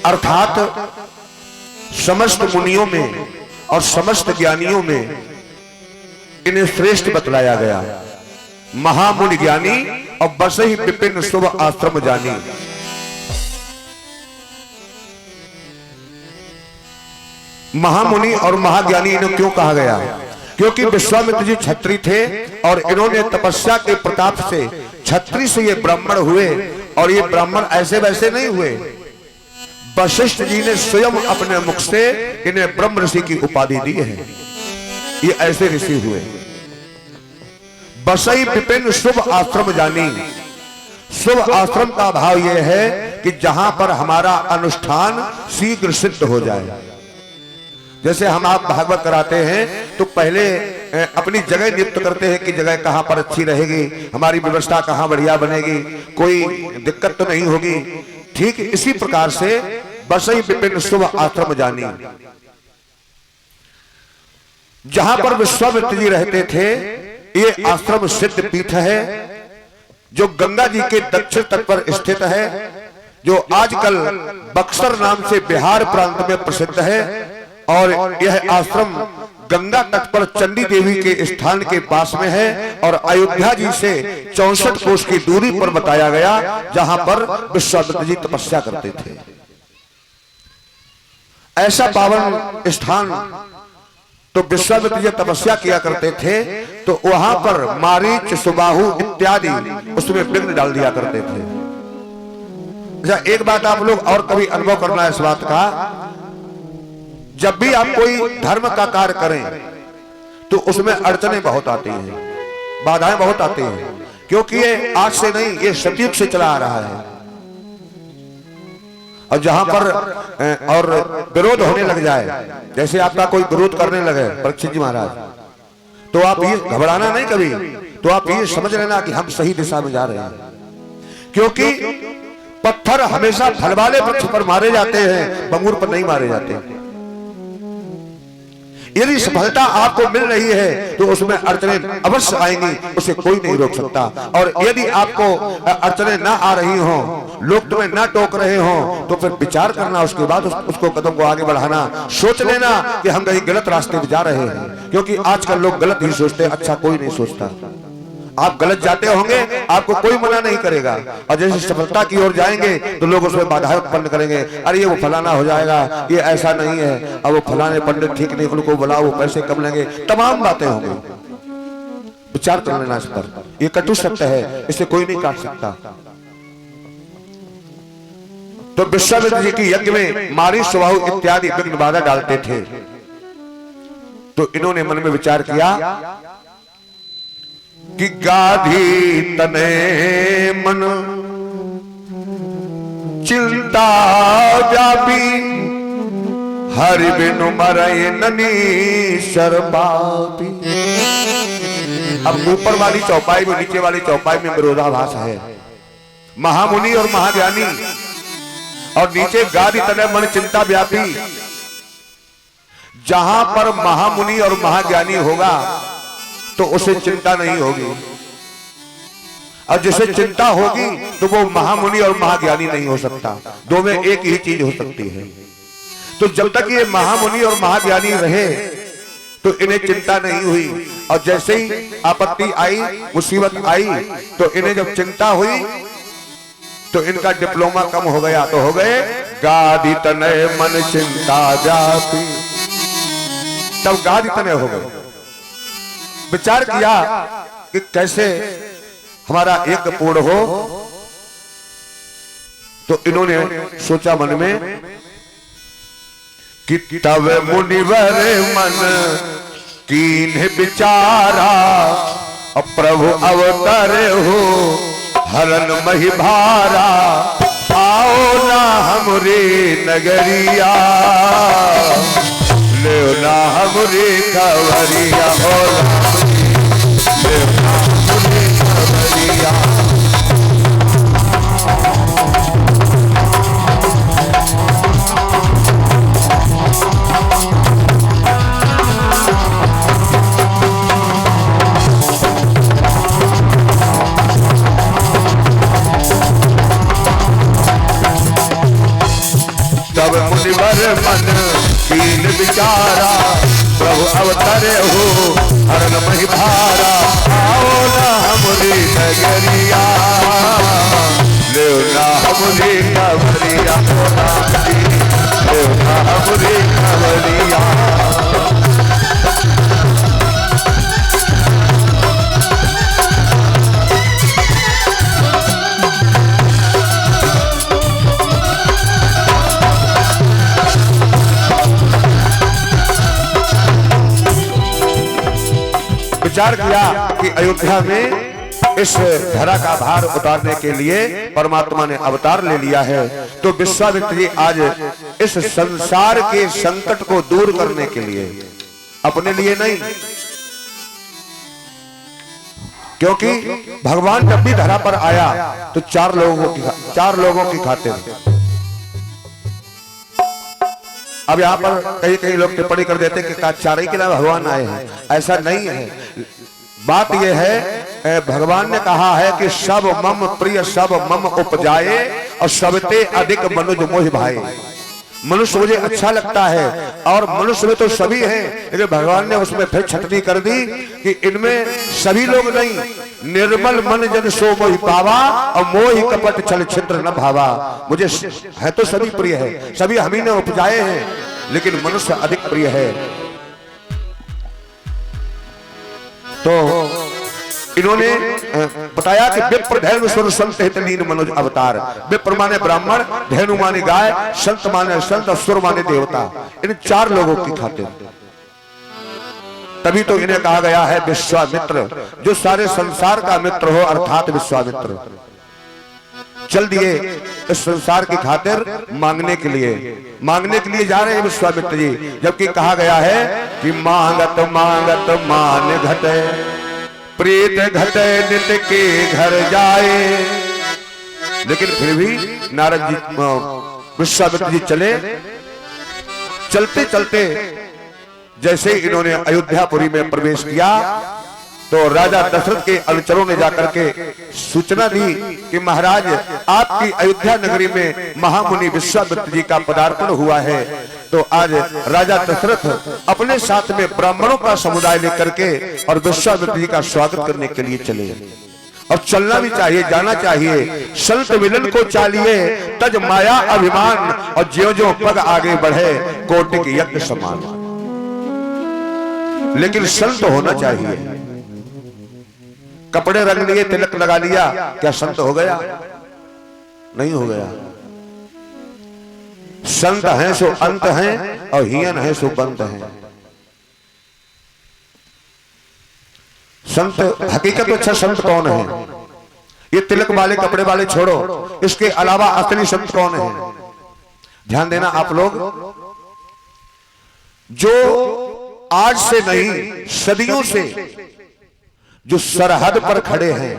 अर्थात समस्त मुनियों में और समस्त ज्ञानियों में इन्हें श्रेष्ठ बतलाया गया। महामुनि ज्ञानी और बसहि विपिन शुभ आश्रम जानी। महामुनि और महाज्ञानी इन्हें क्यों कहा गया? क्योंकि विश्वामित्र जी क्षत्रिय थे और इन्होंने तपस्या के प्रताप से क्षत्रिय से ये ब्राह्मण हुए। और ये ब्राह्मण ऐसे वैसे नहीं हुए, वशिष्ठ जी ने स्वयं अपने मुख से इन्हें ब्रह्म ऋषि की उपाधि दी है। ये ऐसे ऋषि हुए। बसई विपिन शुभ आश्रम जानी। शुभ आश्रम का भाव यह है कि जहां पर हमारा अनुष्ठान शीघ्र सिद्ध हो जाए। जैसे हम आप भागवत कराते हैं तो पहले अपनी जगह नियुक्त करते हैं कि जगह कहां पर अच्छी रहेगी, हमारी व्यवस्था कहां बढ़िया बनेगी, कोई दिक्कत तो नहीं होगी। ठीक इसी प्रकार से बसई विपिन शुभ आश्रम जानी। जहां पर विश्वामित्र जी रहते थे ये आश्रम सिद्ध पीठ है, जो गंगा जी के दक्षिण तट पर स्थित है, जो आजकल बक्सर नाम से बिहार प्रांत में प्रसिद्ध है। और यह आश्रम गंगा तट पर चंडी देवी के स्थान के पास में है और अयोध्या जी से 64 कोस की दूरी पर बताया गया, जहां पर विश्वामित्र जी तपस्या करते थे। ऐसा पावन स्थान तो विश्वामित्र जी तपस्या किया करते थे, तो वहां पर मारीच सुबाहु इत्यादि उसमें विघ्न डाल दिया करते थे। अच्छा, एक बात आप लोग और कभी अनुभव करना है इस बात का, जब भी आप कोई धर्म का कार्य करें तो उसमें अड़चने बहुत आती हैं, बाधाएं बहुत आती हैं, क्योंकि ये आज से नहीं, ये सतयुग से चला आ रहा है। और जहां पर और विरोध होने लग जाए, जैसे आपका कोई विरोध करने लगे परीक्षित जी महाराज, तो आप ये घबराना नहीं कभी, तो आप ये समझ लेना कि हम सही दिशा में जा रहे हैं। क्योंकि पत्थर हमेशा फल वाले वृक्ष पर मारे जाते हैं, बंगूर पर नहीं मारे जाते। यदि सफलता आपको मिल रही है तो उसमें अड़चने अवश्य आएंगी, उसे कोई नहीं रोक सकता। और यदि आपको अड़चने ना आ रही हो, लोग तुम्हें ना टोक रहे हो, तो फिर विचार करना, उसके बाद उसको कदम को आगे बढ़ाना, सोच लेना कि हम कहीं गलत रास्ते पे जा रहे हैं। क्योंकि आजकल लोग गलत ही सोचते हैं, अच्छा कोई नहीं सोचता। आप गलत जाते होंगे, आपको कोई मना नहीं करेगा, और जैसे सफलता की ओर जाएंगे तो लोग उसमें बाधाएं उत्पन्न करेंगे। अरे ये वो फलाना हो जाएगा, ये ऐसा नहीं है, अब वो फलाने पंडित ठीक नहीं, उनको बुलाओ, वो पैसे कम लेंगे, तमाम बातें होंगी। विचार कर लेना इस पर, ये कटु सत्य है, इसे कोई नहीं काट सकता। तो विश्वामित्र जी की यज्ञ में मारी सुबाहु इत्यादि विघ्न बाधा डालते थे। तो इन्होंने मन में विचार किया कि गाधी तने मन चिंता व्यापी, हरि बिनु मरय ननी शर्मापी। अब ऊपर वाली चौपाई में, नीचे वाली चौपाई में विरोधाभास है। महामुनि और महाज्ञानी, और नीचे गाधी तने मन चिंता व्यापी। जहां पर महामुनि और महाज्ञानी होगा तो उसे चिंता नहीं होगी, और जिसे चिंता होगी तो वो महामुनि और महाज्ञानी नहीं हो सकता। दो में एक ही चीज हो सकती है। तो जब तक ये महामुनि और महाज्ञानी रहे तो इन्हें चिंता नहीं हुई, और जैसे ही आपत्ति आई, मुसीबत आई, तो इन्हें जब चिंता हुई तो इनका डिप्लोमा कम हो गया, तो हो गए गाधी तनय मन चिंता व्यापी। तब गाधी तनय हो गए। विचार किया कि कैसे हमारा यज्ञ पूर्ण हो, तो इन्होंने सोचा मन में कि तब मुनिवर मन कीन्ह विचारा, प्रभु अवतर हो हरन मही भारा, आओ ना हमरे नगरिया, ले ना हमरे खबरिया, हो सब मुनिवर मन कीन विचारा, प्रभु अवतरे हो हरण मही भारा। आओ ना हमरी नगरिया, ले ना हमरी कवरिया, ले ना हमरी कवरिया। विचार किया कि अयोध्या में इस धरा का भार उतारने के लिए परमात्मा ने अवतार ले लिया है। तो विश्वामित्र जी आज इस संसार के संकट को दूर करने के लिए, अपने लिए नहीं, क्योंकि भगवान जब भी धरा पर आया तो चार लोगों की खातिर। अब यहाँ पर कई कई लोग टिप्पणी कर देते कि चारे के नाम भगवान आए हैं, ऐसा नहीं है। बात यह है, भगवान ने कहा है कि सब मम प्रिय सब मम उपजाए और सबते अधिक मनुज मोहि भाए। मनुष्य मुझे अच्छा लगता है और मनुष्य में तो सभी हैं, लेकिन भगवान ने उसमें फिर छटनी कर दी कि इनमें सभी लोग नहीं, निर्मल मन जन सो मोहि पावा और मोहि कपट छल छिद्र न भावा। मुझे है तो सभी प्रिय है, सभी हम ही ने उपजाए हैं, लेकिन मनुष्य अधिक प्रिय है। तो इन्होंने बताया कि विप्र धैनु सुर संत हित लीन मनोज अवतार। विप्र माने ब्राह्मण, धैनु माने गाय, संत माने संत और सुर माने देवता। इन चार लोगों की खातिर तभी तो इन्हें कहा गया है विश्वामित्र, जो सारे संसार का मित्र हो, अर्थात विश्वामित्र। चल दिए इस संसार की खातिर मांगने के लिए जा रहे हैं विश्वामित्र जी, जबकि कहा गया है कि मांगत मांगत मान घटे, प्रीत घटे नित के घर जाए। लेकिन फिर भी नारद जी विश्वामित्र जी चलते चलते जैसे इन्होंने अयोध्यापुरी में प्रवेश किया तो राजा दशरथ के अनुचरों ने जाकर के सूचना दी कि महाराज आपकी अयोध्या नगरी में महामुनि विश्वामित्र जी का पदार्पण हुआ है। तो आज राजा दशरथ अपने साथ में ब्राह्मणों का समुदाय लेकर के और विश्वामित्र जी का स्वागत करने के लिए चले। और चलना भी चाहिए, जाना चाहिए। संत मिलन को चालिए तज माया अभिमान, और ज्यों ज्यों पग आगे बढ़े कोटि के यज्ञ समान। लेकिन संत होना चाहिए। कपड़े रंग लिए, तिलक लगा लिया, क्या संत हो गया? नहीं हो गया। संत हैं सो अंत हैं और हीन हैं सो बंत हैं। संत हकीकत में अच्छा संत कौन है? ये तिलक वाले कपड़े वाले छोड़ो, इसके अलावा असली संत कौन है? ध्यान देना आप लोग। जो आज से नहीं सदियों से जो सरहद पर खड़े हैं,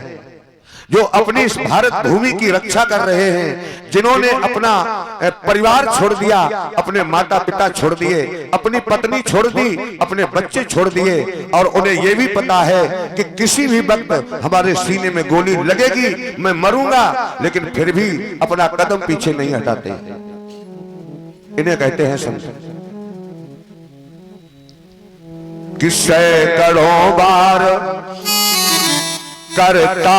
जो अपनी इस भारत भूमि की रक्षा कर रहे हैं, जिन्होंने अपना परिवार छोड़ दिया, अपने माता पिता छोड़ दिए, अपनी पत्नी छोड़ दी, अपने बच्चे छोड़ दिए, और उन्हें यह भी पता है कि किसी भी वक्त हमारे सीने में गोली लगेगी, मैं मरूंगा, लेकिन फिर भी अपना कदम पीछे नहीं हटाते। इन्हें कहते हैं संत। कि सैकड़ों बार करता